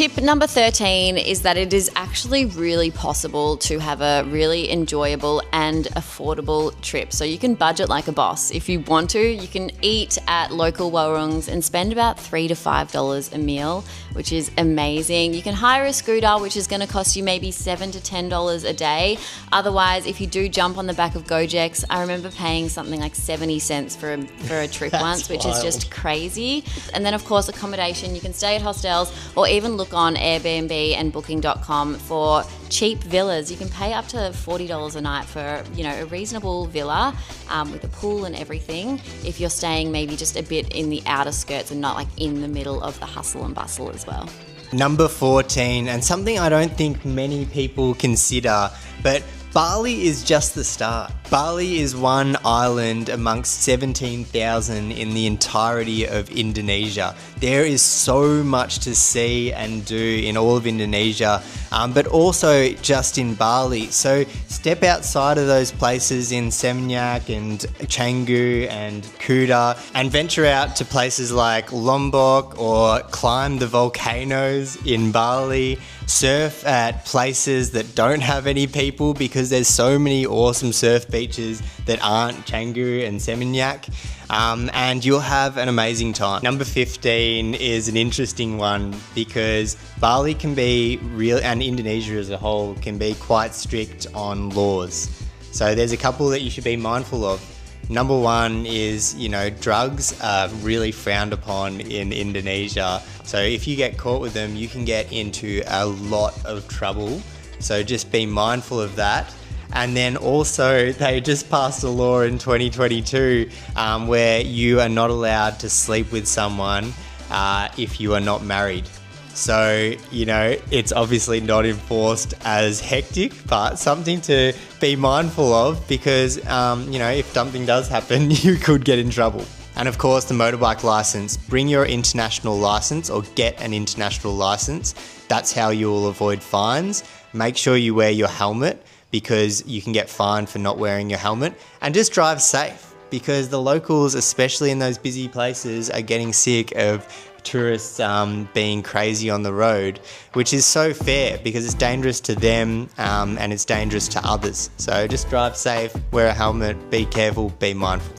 Tip number 13 is that it is actually really possible to have a really enjoyable and affordable trip. So you can budget like a boss. If you want to, you can eat at local warungs and spend about $3 to $5 a meal, which is amazing. You can hire a scooter, which is going to cost you maybe $7 to $10 a day. Otherwise, if you do jump on the back of Gojeks, I remember paying something like 70 cents for a trip once, which is just crazy. And then, of course, accommodation. You can stay at hostels or even look on Airbnb and Booking.com for cheap villas. You can pay up to $40 a night for, a reasonable villa with a pool and everything if you're staying maybe just a bit in the outer skirts and not like in the middle of the hustle and bustle as well. Number 14, and something I don't think many people consider, but Bali is just the start. Bali is one island amongst 17,000 in the entirety of Indonesia. There is so much to see and do in all of Indonesia, but also just in Bali. So step outside of those places in Seminyak and Canggu and Kuta and venture out to places like Lombok or climb the volcanoes in Bali. Surf at places that don't have any people because there's so many awesome surf beaches that aren't Canggu and Seminyak, and you'll have an amazing time. Number 15 is an interesting one because Bali can be real, and Indonesia as a whole can be quite strict on laws. So there's a couple that you should be mindful of. Number one is, drugs are really frowned upon in Indonesia. So if you get caught with them, you can get into a lot of trouble. So just be mindful of that. And then also they just passed a law in 2022 where you are not allowed to sleep with someone if you are not married. So, it's obviously not enforced as hectic, but something to be mindful of because, if something does happen, you could get in trouble. And of course, the motorbike license. Bring your international license or get an international license. That's how you will avoid fines. Make sure you wear your helmet because you can get fined for not wearing your helmet. And just drive safe because the locals, especially in those busy places, are getting sick of tourists being crazy on the road, which is so fair because it's dangerous to them and it's dangerous to others. So just drive safe, wear a helmet, be careful, be mindful.